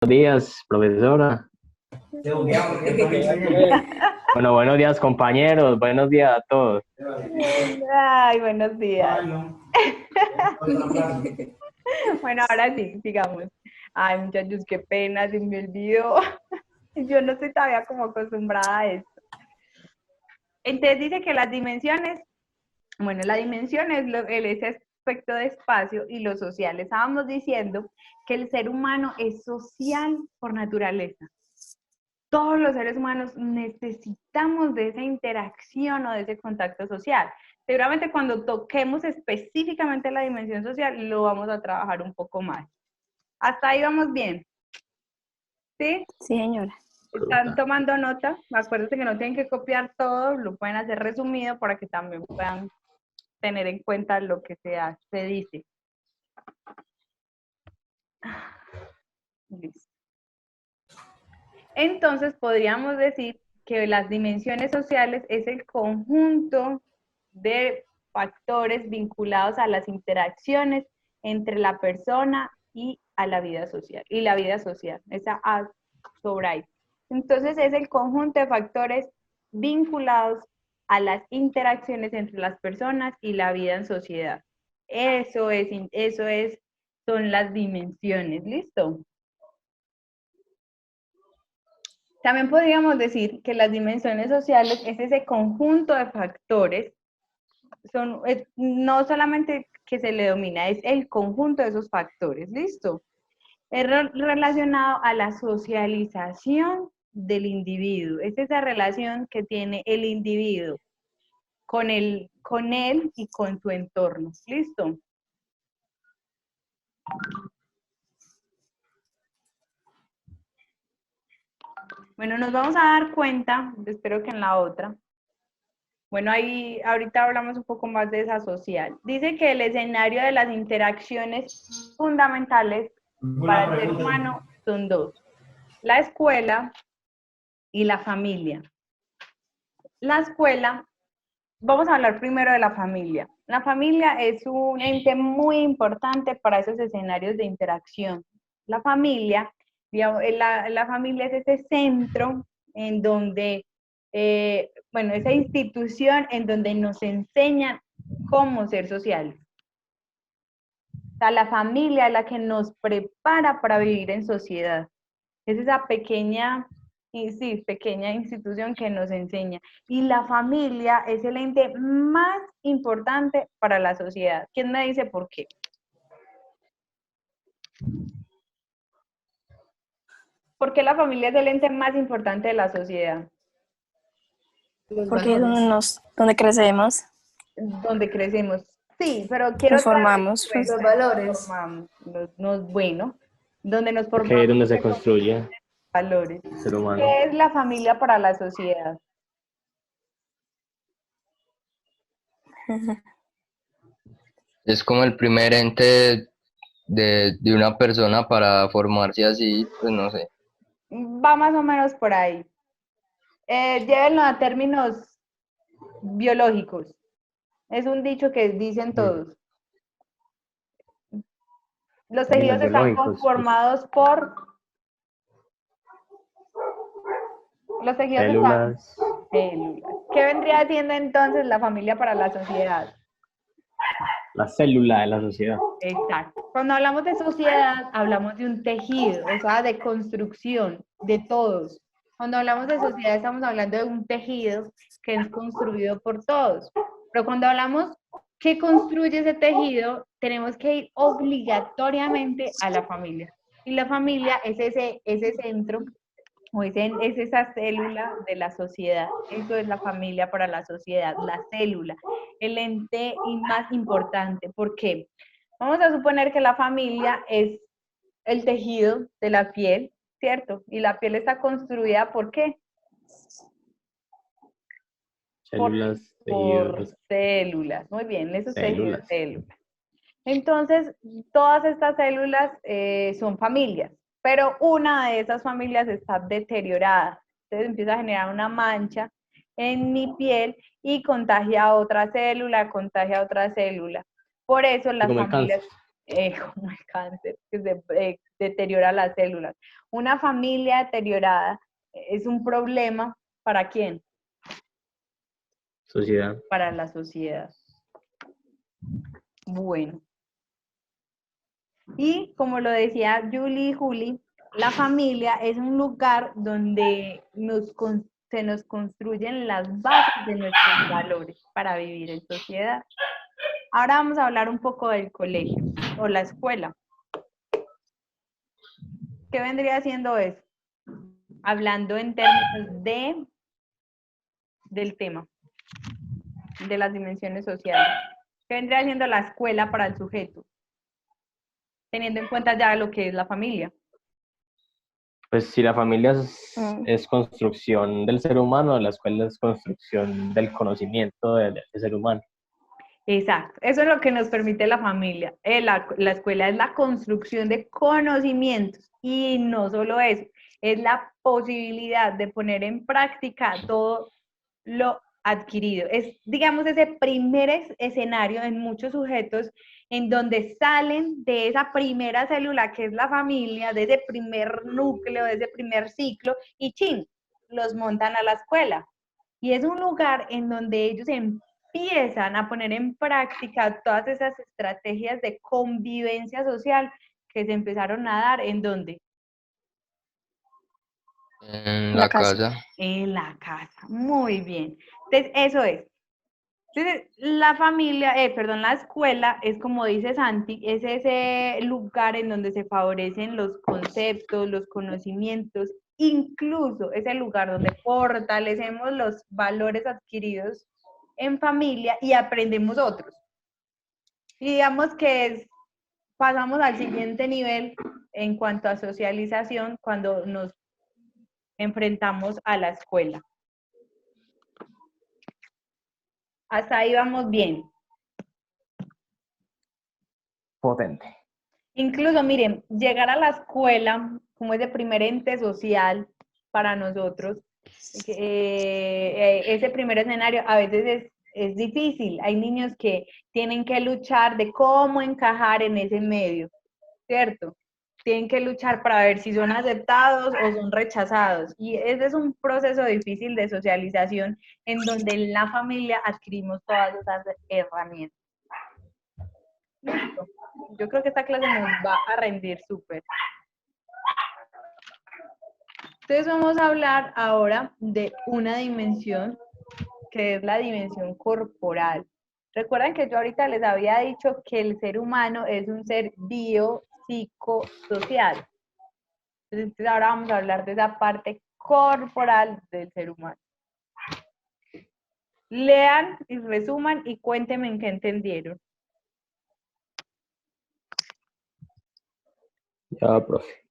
días, profesora. Bueno, buenos días, compañeros. Buenos días a todos. Ay, buenos días. Bueno, ahora sí, sigamos. Ay, muchachos, qué pena, se me olvidó. Yo no estoy todavía como acostumbrada a esto. Entonces dice que las dimensiones, bueno, la dimensión es ese aspecto de espacio y lo social. Estábamos diciendo que el ser humano es social por naturaleza. Todos los seres humanos necesitamos de esa interacción o de ese contacto social. Seguramente cuando toquemos específicamente la dimensión social, lo vamos a trabajar un poco más. ¿Hasta ahí vamos bien? ¿Sí? Sí, señora. ¿Están tomando nota? Acuérdense que no tienen que copiar todo, lo pueden hacer resumido para que también puedan tener en cuenta lo que se dice. Listo. Entonces podríamos decir que las dimensiones sociales es el conjunto de factores vinculados a las interacciones entre la persona y a la vida social, esa A sobre ahí. Entonces es el conjunto de factores vinculados a las interacciones entre las personas y la vida en sociedad. Son las dimensiones, ¿listo? También podríamos decir que las dimensiones sociales es ese conjunto de factores, no solamente que se le domina, es el conjunto de esos factores, ¿listo? Es relacionado a la socialización del individuo, es esa relación que tiene el individuo con él y con su entorno, ¿listo? Bueno, nos vamos a dar cuenta, espero que en la otra. Bueno, ahí ahorita hablamos un poco más de esa social. Dice que el escenario de las interacciones fundamentales para el ser humano son dos: la escuela y la familia. La escuela, vamos a hablar primero de la familia. La familia es un ente muy importante para esos escenarios de interacción. La familia, digamos, la familia es ese centro en donde, esa institución en donde nos enseñan cómo ser sociales. O sea, la familia es la que nos prepara para vivir en sociedad. Es esa pequeña institución que nos enseña. Y la familia es el ente más importante para la sociedad. ¿Quién me dice por qué? ¿Por qué la familia es el ente más importante de la sociedad? Porque es donde crecemos. Donde crecemos. Sí, pero quiero Nos formamos. los valores. Bueno, donde nos Porque es formamos donde se construye valores. el ser humano. ¿Qué es la familia para la sociedad? Es como el primer ente de una persona para formarse así, pues no sé. Va más o menos por ahí. Llévenlo a términos biológicos. Es un dicho que dicen todos. Los tejidos están conformados por... Los tejidos Células. células. ¿Qué vendría siendo entonces la familia para la sociedad? La célula de la sociedad. Exacto. Cuando hablamos de sociedad, hablamos de un tejido, o sea, de construcción, de todos. Cuando hablamos de sociedad, estamos hablando de un tejido que es construido por todos. Pero cuando hablamos qué construye ese tejido, tenemos que ir obligatoriamente a la familia. Y la familia es ese centro, o es esa célula de la sociedad. Eso es la familia para la sociedad, la célula, el ente más importante. ¿Por qué? Vamos a suponer que la familia es el tejido de la piel, ¿cierto? Y la piel está construida ¿por qué? Células, Por tejidos. células. Muy bien, esos tejidos, Células. células. Entonces, todas estas células son familias, pero una de esas familias está deteriorada. Entonces empieza a generar una mancha en mi piel y contagia a otra célula, contagia a otra célula. Por eso las Como el familias, cáncer. como el cáncer, que deteriora las células. Una familia deteriorada es un problema ¿para quién? Sociedad. Para la sociedad. Bueno. Y como lo decía Julie y Juli, la familia es un lugar donde se nos construyen las bases de nuestros valores para vivir en sociedad. Ahora vamos a hablar un poco del colegio o la escuela. ¿Qué vendría siendo eso? Hablando en términos del tema, de las dimensiones sociales. ¿Qué vendría siendo la escuela para el sujeto? Teniendo en cuenta ya lo que es la familia. Pues si la familia es construcción del ser humano, la escuela es construcción del conocimiento del ser humano. Exacto, eso es lo que nos permite la familia. La escuela es la construcción de conocimientos y no solo eso, es la posibilidad de poner en práctica todo lo adquirido. Es, digamos, ese primer escenario en muchos sujetos en donde salen de esa primera célula que es la familia, de ese primer núcleo, de ese primer ciclo y ¡chin! Los montan a la escuela. Y es un lugar en donde ellos empiezan a poner en práctica todas esas estrategias de convivencia social que se empezaron a dar, ¿en dónde? En la casa. En la casa, muy bien. Entonces, eso es. Entonces, la familia, perdón, la escuela es como dice Santi, es ese lugar en donde se favorecen los conceptos, los conocimientos, incluso es el lugar donde fortalecemos los valores adquiridos en familia y aprendemos otros. Y digamos que pasamos al siguiente nivel en cuanto a socialización cuando nos enfrentamos a la escuela. Hasta ahí vamos bien. Potente. Incluso, miren, llegar a la escuela como ese primer ente social para nosotros, ese primer escenario a veces es difícil. Hay niños que tienen que luchar de cómo encajar en ese medio, ¿cierto? Tienen que luchar para ver si son aceptados o son rechazados. Y ese es un proceso difícil de socialización en donde en la familia adquirimos todas esas herramientas. Listo. Yo creo que esta clase nos va a rendir súper. Entonces vamos a hablar ahora de una dimensión que es la dimensión corporal. Recuerdan que yo ahorita les había dicho que el ser humano es un ser biopsicosocial. Entonces ahora vamos a hablar de esa parte corporal del ser humano. Lean y resuman y cuéntenme en qué entendieron. Ya, profe.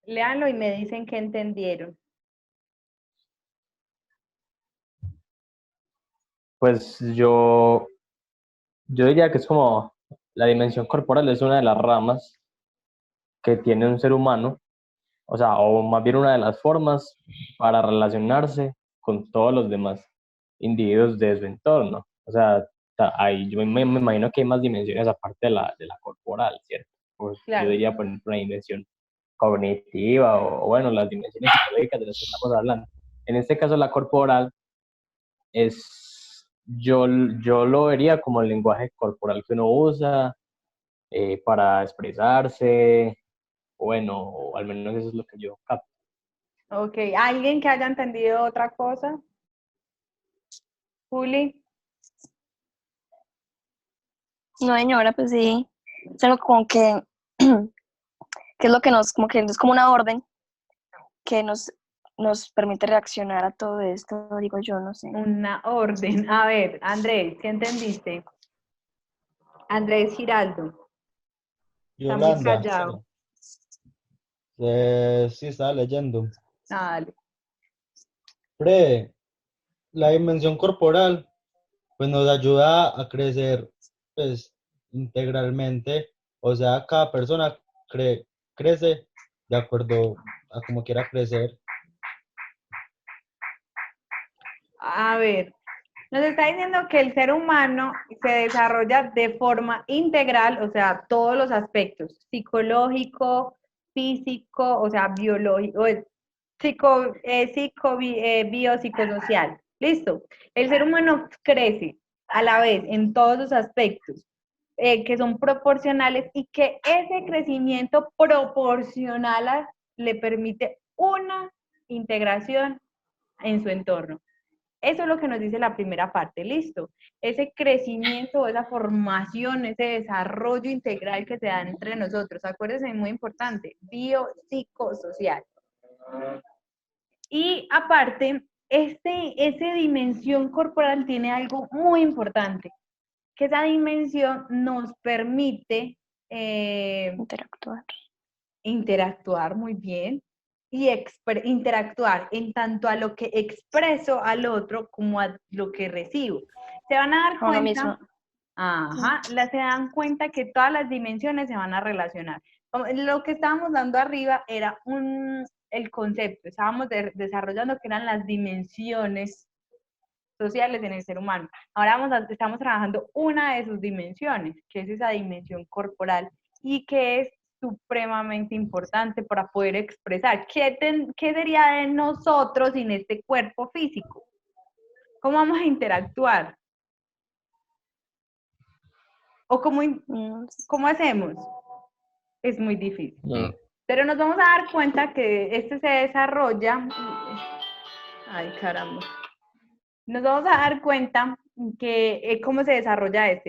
Léanlo y me dicen qué entendieron. Pues yo diría que es como la dimensión corporal es una de las ramas que tiene un ser humano, o sea, o más bien una de las formas para relacionarse con todos los demás individuos de su entorno. O sea, ahí yo me imagino que hay más dimensiones aparte de la corporal, ¿cierto? Pues Claro. yo diría, por ejemplo, una dimensión cognitiva o bueno, las dimensiones psicológicas de las que estamos hablando. En este caso, la corporal es, yo lo vería como el lenguaje corporal que uno usa para expresarse, bueno, o al menos eso es lo que yo capto. Ok, ¿alguien que haya entendido otra cosa? Juli. No, señora, pues sí. Es algo como que es lo que como que es como una orden que nos permite reaccionar a todo esto, digo yo, no sé. Una orden. A ver, Andrés, ¿qué entendiste? Andrés Giraldo. Está muy Yolanda, callado. sí, estaba leyendo. Dale. La dimensión corporal, pues nos ayuda a crecer, pues, integralmente, o sea, cada persona crece de acuerdo a como quiera crecer. A ver, nos está diciendo que el ser humano se desarrolla de forma integral, o sea, todos los aspectos, psicológico, físico, o sea, biológico, biopsicosocial. Listo. El ser humano crece a la vez en todos los aspectos que son proporcionales y que ese crecimiento proporcional le permite una integración en su entorno. Eso es lo que nos dice la primera parte, listo. Ese crecimiento, esa formación, ese desarrollo integral que se da entre nosotros. Acuérdense, muy importante, biopsicosocial. Y aparte, esa dimensión corporal tiene algo muy importante, que esa dimensión nos permite interactuar muy bien y interactuar en tanto a lo que expreso al otro como a lo que recibo. Se van a dar cuenta, se dan cuenta que todas las dimensiones se van a relacionar. Lo que estábamos dando arriba era el concepto, estábamos desarrollando que eran las dimensiones sociales en el ser humano. Ahora estamos trabajando una de sus dimensiones, que es esa dimensión corporal y que es supremamente importante para poder expresar qué sería de nosotros sin este cuerpo físico. ¿Cómo vamos a interactuar? ¿O cómo hacemos? Es muy difícil. Pero nos vamos a dar cuenta que este se desarrolla... Ay, caramba. Nos vamos a dar cuenta que cómo se desarrolla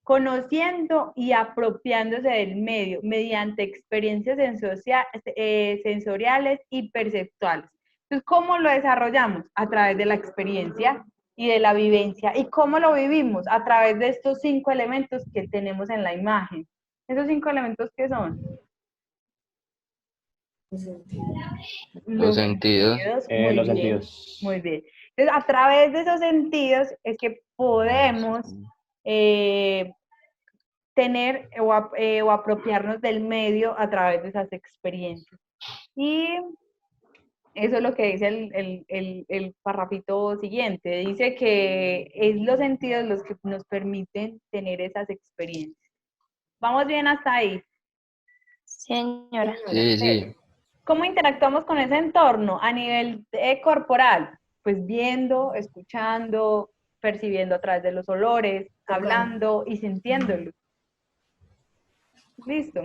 conociendo y apropiándose del medio mediante experiencias sensoriales y perceptuales. Entonces, ¿cómo lo desarrollamos? A través de la experiencia y de la vivencia. ¿Y cómo lo vivimos? A través de estos 5 elementos que tenemos en la imagen. ¿Esos 5 elementos qué son? Los sentidos. Los sentidos. Muy bien. Entonces, a través de esos sentidos es que podemos tener o apropiarnos del medio a través de esas experiencias. Y eso es lo que dice el parrafito siguiente. Dice que es los sentidos los que nos permiten tener esas experiencias. ¿Vamos bien hasta ahí? Señora. Sí. ¿Cómo interactuamos con ese entorno a nivel corporal? Pues viendo, escuchando, percibiendo a través de los olores, hablando y sintiéndolos. ¿Listo?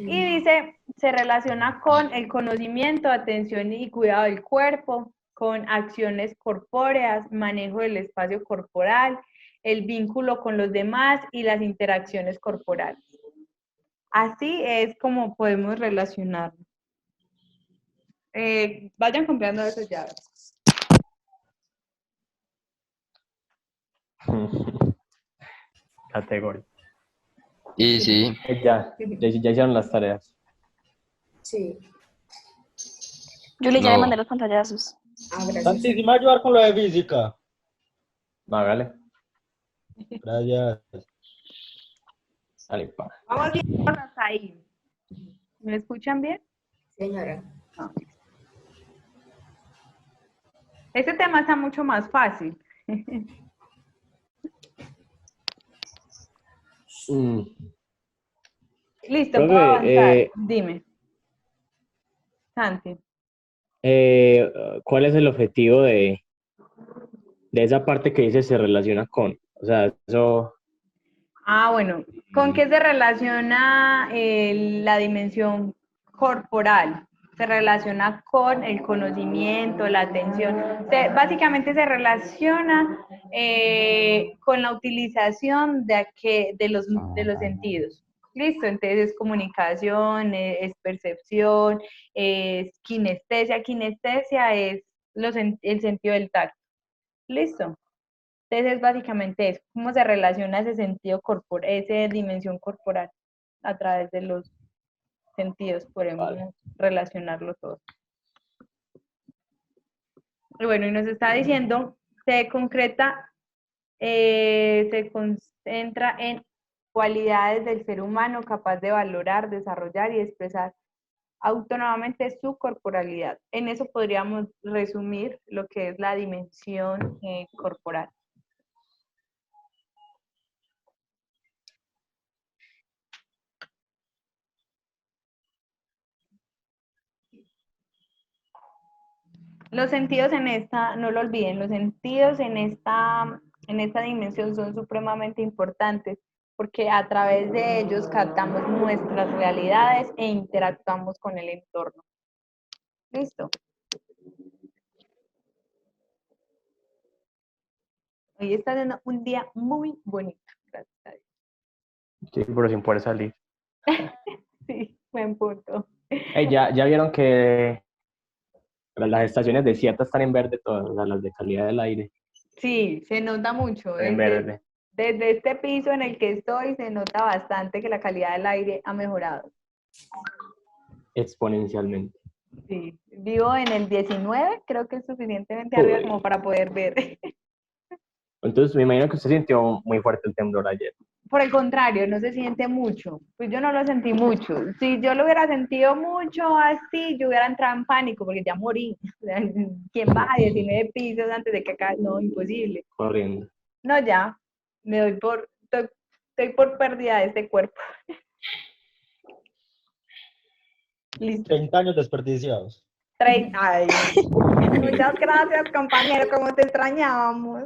Y dice, se relaciona con el conocimiento, atención y cuidado del cuerpo, con acciones corpóreas, manejo del espacio corporal, el vínculo con los demás y las interacciones corporales. Así es como podemos relacionarnos. Vayan comprando esas llaves. Categoría. Y sí. Ya hicieron las tareas. Sí. Julie, ya le No. mandé los pantallazos. Gracias. Santi, ¿sí me va a ayudar con lo de física? Hágale. Gracias. Dale, pa. Vamos bien hasta ahí. ¿Me escuchan bien? Señora. Este tema está mucho más fácil. Listo, Profe, puedo avanzar. Dime. Santi. ¿Cuál es el objetivo de esa parte que dice se relaciona con? O sea, eso... Bueno, ¿con qué se relaciona la dimensión corporal? Se relaciona con el conocimiento, la atención. Básicamente se relaciona con la utilización de los sentidos. Listo, entonces es comunicación, es percepción, es kinestesia. Kinestesia es el sentido del tacto. Listo. Entonces es básicamente eso, cómo se relaciona ese sentido corporal, esa dimensión corporal a través de los sentidos, podemos relacionarlo todo. Y bueno, y nos está diciendo, se concentra en cualidades del ser humano capaz de valorar, desarrollar y expresar autónomamente su corporalidad. En eso podríamos resumir lo que es la dimensión corporal. Los sentidos en esta, no lo olviden, los sentidos en esta dimensión son supremamente importantes porque a través de ellos captamos nuestras realidades e interactuamos con el entorno. ¿Listo? Hoy está siendo un día muy bonito, gracias a Dios. Sí, pero sin poder salir. Sí, buen punto. Ey, ya vieron que las estaciones desiertas están en verde todas, o sea, las de calidad del aire Sí, se nota mucho. están en verde. Desde este piso en el que estoy se nota bastante que la calidad del aire ha mejorado. Exponencialmente. Sí, vivo en el 19, creo que es suficientemente arriba Uy. como para poder ver. Entonces me imagino que usted sintió muy fuerte el temblor ayer. Por el contrario, no se siente mucho. Pues yo no lo sentí mucho. Si yo lo hubiera sentido mucho así, yo hubiera entrado en pánico porque ya morí. ¿Quién baja 19 pisos antes de que acá? No, imposible. Corriendo. No, ya, estoy por pérdida de este cuerpo. Listo. 30 años desperdiciados. Ay, muchas gracias, compañero, como te extrañábamos.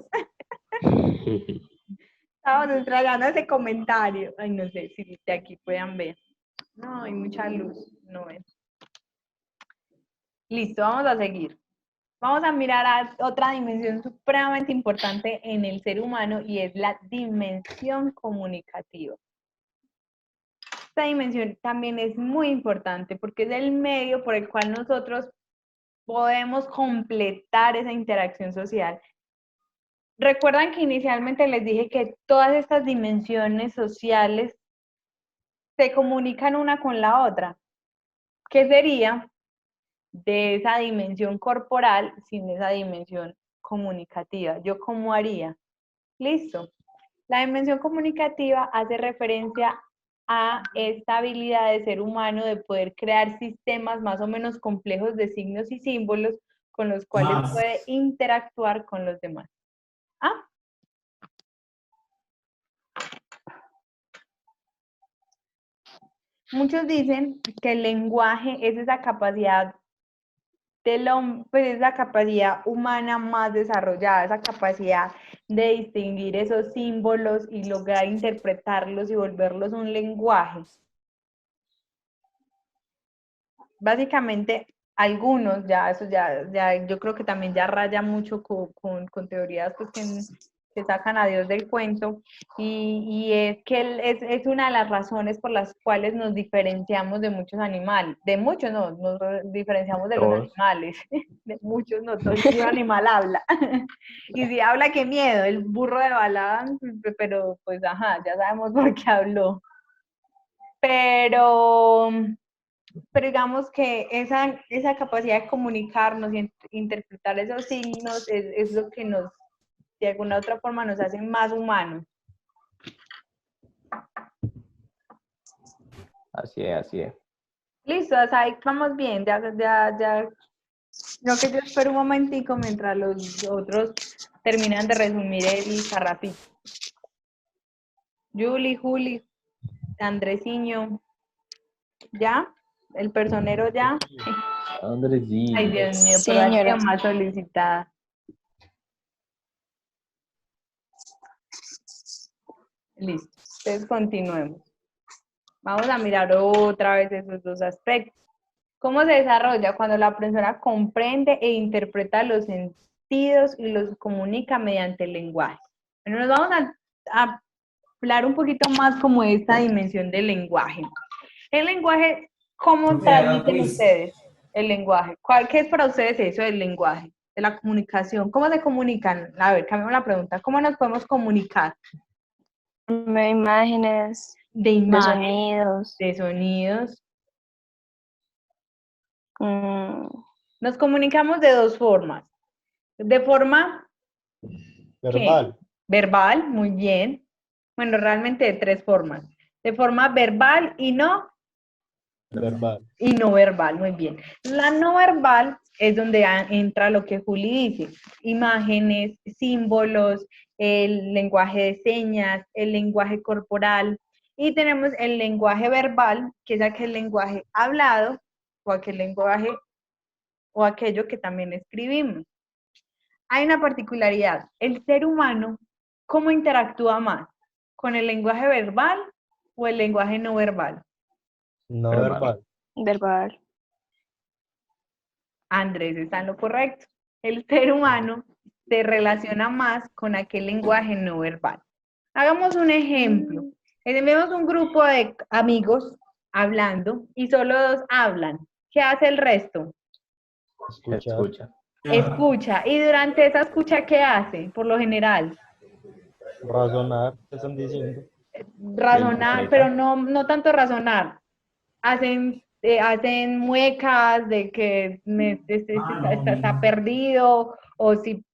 Estábamos extrañando ese comentario. Ay, no sé si de aquí puedan ver. No, hay mucha luz, no ven. Listo, vamos a seguir. Vamos a mirar a otra dimensión supremamente importante en el ser humano y es la dimensión comunicativa. Esta dimensión también es muy importante porque es el medio por el cual nosotros podemos completar esa interacción social. Recuerdan que inicialmente les dije que todas estas dimensiones sociales se comunican una con la otra. ¿Qué sería de esa dimensión corporal sin esa dimensión comunicativa? ¿Yo cómo haría? Listo. La dimensión comunicativa hace referencia a esta habilidad de ser humano de poder crear sistemas más o menos complejos de signos y símbolos con los cuales puede interactuar con los demás. ¿Ah? Muchos dicen que el lenguaje es esa capacidad pues es la capacidad humana más desarrollada, esa capacidad de distinguir esos símbolos y lograr interpretarlos y volverlos un lenguaje. Básicamente, algunos, ya eso ya yo creo que también ya raya mucho con teorías pues, que sacan a Dios del cuento, y es que es una de las razones por las cuales nos diferenciamos de muchos animales, de muchos no, nos diferenciamos de los animales, de muchos no, todo el animal habla, y si habla, qué miedo, el burro de Balaam, pero pues ajá, ya sabemos por qué habló, pero digamos que esa capacidad de comunicarnos y interpretar esos signos es lo que nos, de alguna otra forma, nos hace más humanos. Así es, así es. Listo, ahí vamos bien, ya. Lo que yo espero un momentico mientras los otros terminan de resumir el zarrapito. Juli, Andresiño, ¿ya? ¿El personero ya? Andresito. Ay, Dios mío, Sí, pero ha sido señora. más solicitada. Listo, entonces continuemos. Vamos a mirar otra vez esos dos aspectos. ¿Cómo se desarrolla? Cuando la persona comprende e interpreta los sentidos y los comunica mediante el lenguaje. Bueno, nos vamos a hablar un poquito más como de esta dimensión del lenguaje. El lenguaje, ¿cómo transmiten ustedes el lenguaje? ¿Qué es para ustedes eso del lenguaje, de la comunicación? ¿Cómo se comunican? A ver, cambiamos la pregunta. ¿Cómo nos podemos comunicar? De imágenes, De de imágenes, sonidos. de sonidos. mm, Nos comunicamos de dos formas. De forma Verbal. ¿qué? Verbal, muy bien. Bueno, realmente de 3 formas. De forma verbal y no Verbal. verbal, muy bien. La no verbal es donde entra lo que Juli dice, imágenes, símbolos, el lenguaje de señas, el lenguaje corporal, y tenemos el lenguaje verbal, que es aquel lenguaje hablado, o aquel lenguaje, o aquello que también escribimos. Hay una particularidad, el ser humano, ¿cómo interactúa más? ¿Con el lenguaje verbal o el lenguaje no verbal? No Verbal. verbal. Verbal. Andrés está en lo correcto. El ser humano se relaciona más con aquel lenguaje no verbal. Hagamos un ejemplo. Tenemos un grupo de amigos hablando y solo 2 hablan. ¿Qué hace el resto? Escuchar. Escucha. Escucha. Y durante esa escucha, ¿qué hace? Por lo general, Razonar. ¿Qué están diciendo? razonar, Interpreta. pero no tanto razonar. Hacen muecas de que está perdido, o si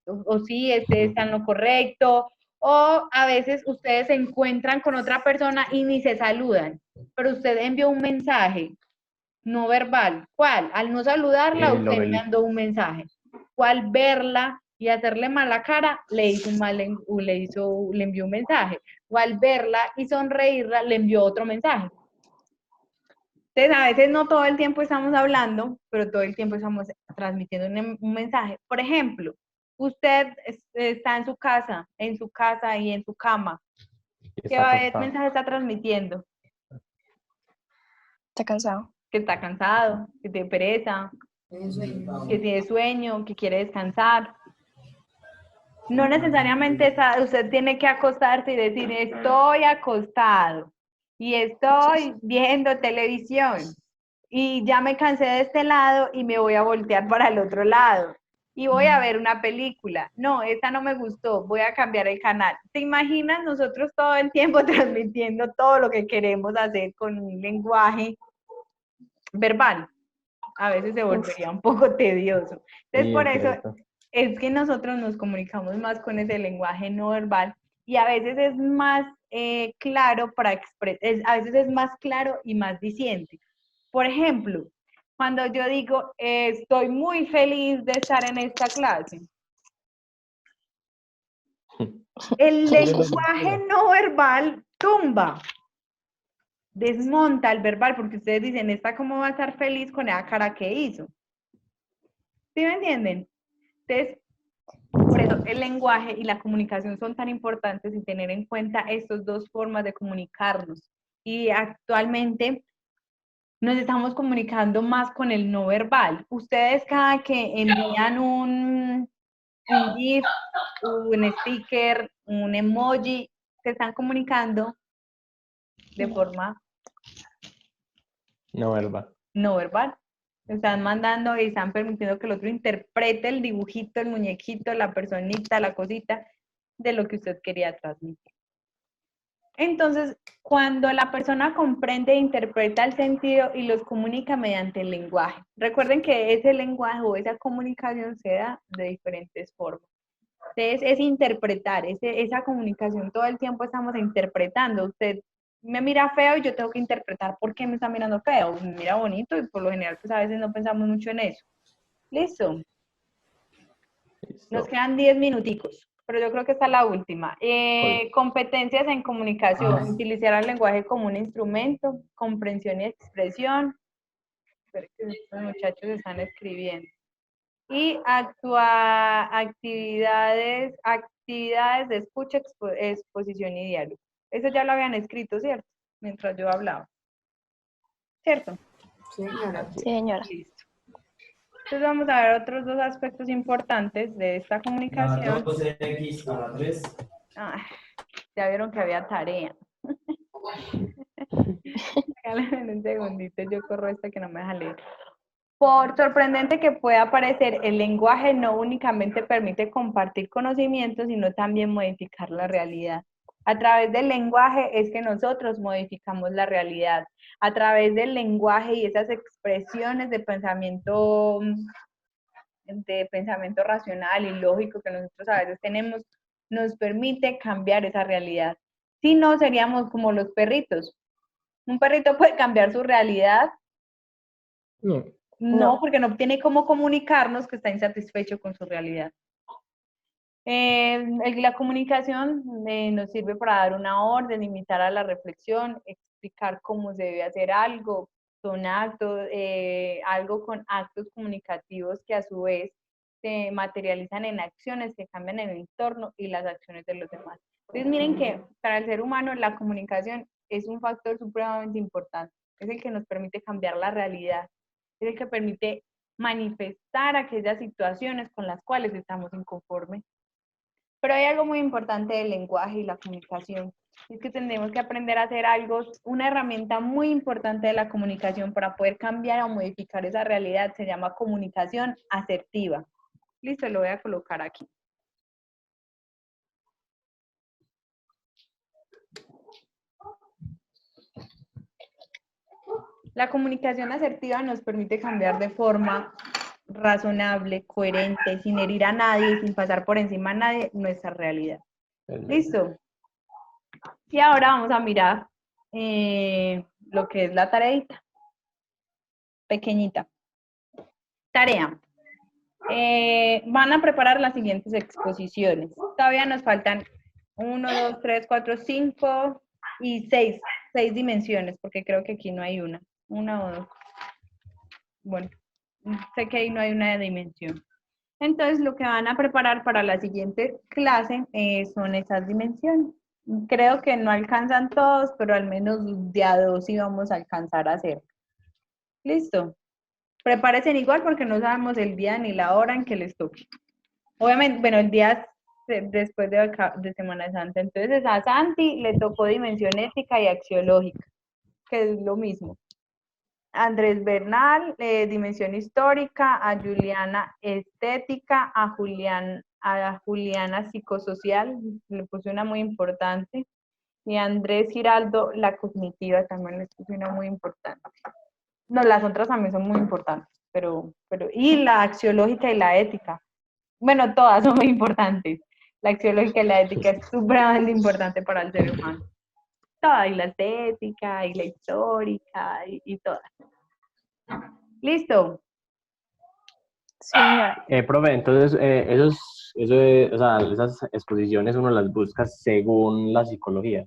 está en lo correcto, o a veces ustedes se encuentran con otra persona y ni se saludan, pero usted envió un mensaje no verbal. ¿Cuál? Al no saludarla, Lo usted del- mandó un mensaje. ¿Cuál? Verla y hacerle mala cara, le envió un mensaje. O al verla y sonreírla, le envió otro mensaje. Entonces, a veces no todo el tiempo estamos hablando, pero todo el tiempo estamos transmitiendo un mensaje. Por ejemplo, usted está en su casa y en su cama. ¿Qué Está acostado. mensaje está transmitiendo? Está cansado. Que está cansado, que tiene pereza, Tiene sueño. que tiene sueño, que quiere descansar. No necesariamente usted tiene que acostarse y decir, estoy acostado y estoy viendo televisión y ya me cansé de este lado y me voy a voltear para el otro lado y voy a ver una película. No, esta no me gustó, voy a cambiar el canal. ¿Te imaginas nosotros todo el tiempo transmitiendo todo lo que queremos hacer con un lenguaje verbal? A veces se volvería un poco tedioso. Entonces, Sí, por es eso cierto. es que nosotros nos comunicamos más con ese lenguaje no verbal y a veces es más claro a veces es más claro y más diciente. Por ejemplo, cuando yo digo, estoy muy feliz de estar en esta clase, el lenguaje no verbal tumba, desmonta el verbal, porque ustedes dicen, ¿esta cómo va a estar feliz con esa cara que hizo? ¿Sí me entienden? Entonces, por eso el lenguaje y la comunicación son tan importantes y tener en cuenta estas 2 formas de comunicarnos. Y actualmente nos estamos comunicando más con el no verbal. Ustedes cada que envían un GIF, un sticker, un emoji, se están comunicando de forma No verbal. no verbal. Están mandando y están permitiendo que el otro interprete el dibujito, el muñequito, la personita, la cosita de lo que usted quería transmitir. Entonces, cuando la persona comprende e interpreta el sentido y los comunica mediante el lenguaje. Recuerden que ese lenguaje o esa comunicación se da de diferentes formas. Entonces, es interpretar, esa comunicación todo el tiempo estamos interpretando. Usted me mira feo y yo tengo que interpretar por qué me está mirando feo. Me mira bonito y por lo general pues a veces no pensamos mucho en eso. ¿Listo? Nos quedan 10 minuticos, pero yo creo que esta es la última. Competencias en comunicación, utilizar el lenguaje como un instrumento, comprensión y expresión. Espero que los muchachos están escribiendo. Y actividades de escucha, exposición y diálogo. Eso ya lo habían escrito, ¿cierto? Mientras yo hablaba. ¿Cierto? Señora. Sí, señora. Listo. Entonces vamos a ver otros 2 aspectos importantes de esta comunicación. Ah, ya vieron que había tarea. Déjame un segundito, yo corro esta que no me deja leer. Por sorprendente que pueda parecer, el lenguaje no únicamente permite compartir conocimientos, sino también modificar la realidad. A través del lenguaje es que nosotros modificamos la realidad. A través del lenguaje y esas expresiones de pensamiento racional y lógico que nosotros a veces tenemos, nos permite cambiar esa realidad. Si no, seríamos como los perritos. ¿Un perrito puede cambiar su realidad? No. No, porque no tiene cómo comunicarnos que está insatisfecho con su realidad. La comunicación nos sirve para dar una orden, invitar a la reflexión, explicar cómo se debe hacer algo. Son actos, algo con actos comunicativos que a su vez se materializan en acciones que cambian el entorno y las acciones de los demás. Entonces miren que para el ser humano la comunicación es un factor supremamente importante. Es el que nos permite cambiar la realidad. Es el que permite manifestar aquellas situaciones con las cuales estamos inconformes. Pero hay algo muy importante del lenguaje y la comunicación. Es que tenemos que aprender a hacer algo, una herramienta muy importante de la comunicación para poder cambiar o modificar esa realidad se llama comunicación asertiva. Listo, lo voy a colocar aquí. La comunicación asertiva nos permite cambiar de forma razonable, coherente, sin herir a nadie, sin pasar por encima a nadie, nuestra realidad. ¿Listo? Y ahora vamos a mirar lo que es la tareita. Pequeñita. Tarea. Van a preparar las siguientes exposiciones. Todavía nos faltan 1, 2, 3, 4, 5 y 6. 6 dimensiones, porque creo que aquí no hay una. Una o dos. Bueno, sé que ahí no hay una dimensión. Entonces, lo que van a preparar para la siguiente clase son esas dimensiones. Creo que no alcanzan todos, pero al menos de a 2 sí vamos a alcanzar a hacer. ¿Listo? Prepárense igual porque no sabemos el día ni la hora en que les toque. Obviamente, bueno, el día después de Semana Santa. Entonces, a Santi le tocó dimensión ética y axiológica, que es lo mismo. Andrés Bernal, dimensión histórica, a Juliana estética, a Juliana psicosocial, le puse una muy importante, y a Andrés Giraldo, la cognitiva, también le puse una muy importante. No, las otras también son muy importantes, y la axiológica y la ética. Bueno, todas son muy importantes. La axiológica y la ética es supremamente importante para el ser humano. Todas, y la estética, y la histórica, y todas. ¿Listo? Sí, señora. Profe, entonces, o sea, esas exposiciones uno las busca según la psicología,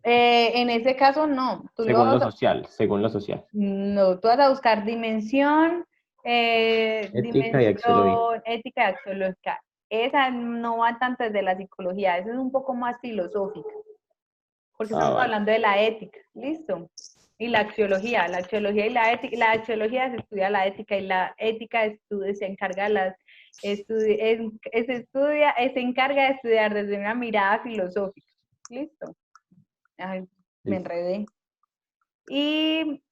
En ese caso, no. según lo social. No, tú vas a buscar dimensión, Ética y axiología. ética y axiológica. Esa no va tanto desde la psicología, esa es un poco más filosófica, porque estamos Vale. hablando de la ética, ¿listo? Y la axiología y la ética, la axiología se estudia la ética y la ética se encarga se encarga de estudiar desde una mirada filosófica, ¿listo? Ay, me enredé. ¿Y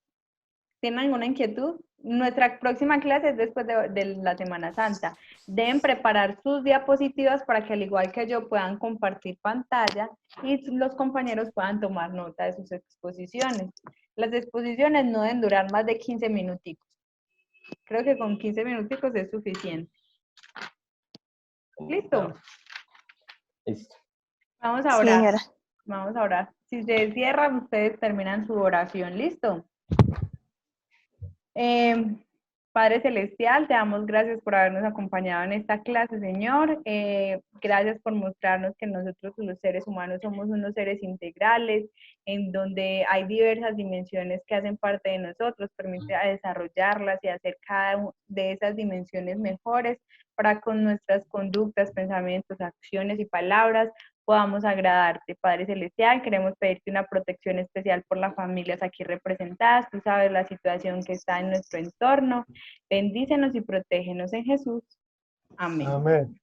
tienen alguna inquietud? Nuestra próxima clase es después de la Semana Santa. Deben preparar sus diapositivas para que al igual que yo puedan compartir pantalla y los compañeros puedan tomar nota de sus exposiciones. Las exposiciones no deben durar más de 15 minuticos. Creo que con 15 minuticos es suficiente. ¿Listo? Listo. Vamos a Sí, orar. señora. Vamos a orar. Si se cierran, ustedes terminan su oración. ¿Listo? Padre Celestial, te damos gracias por habernos acompañado en esta clase, Señor. Gracias por mostrarnos que nosotros los seres humanos somos unos seres integrales, en donde hay diversas dimensiones que hacen parte de nosotros. Permite desarrollarlas y hacer cada una de esas dimensiones mejores para con nuestras conductas, pensamientos, acciones y palabras podamos agradarte, Padre Celestial. Queremos pedirte una protección especial por las familias aquí representadas. Tú sabes la situación que está en nuestro entorno. Bendícenos y protégenos en Jesús. Amén. Amén.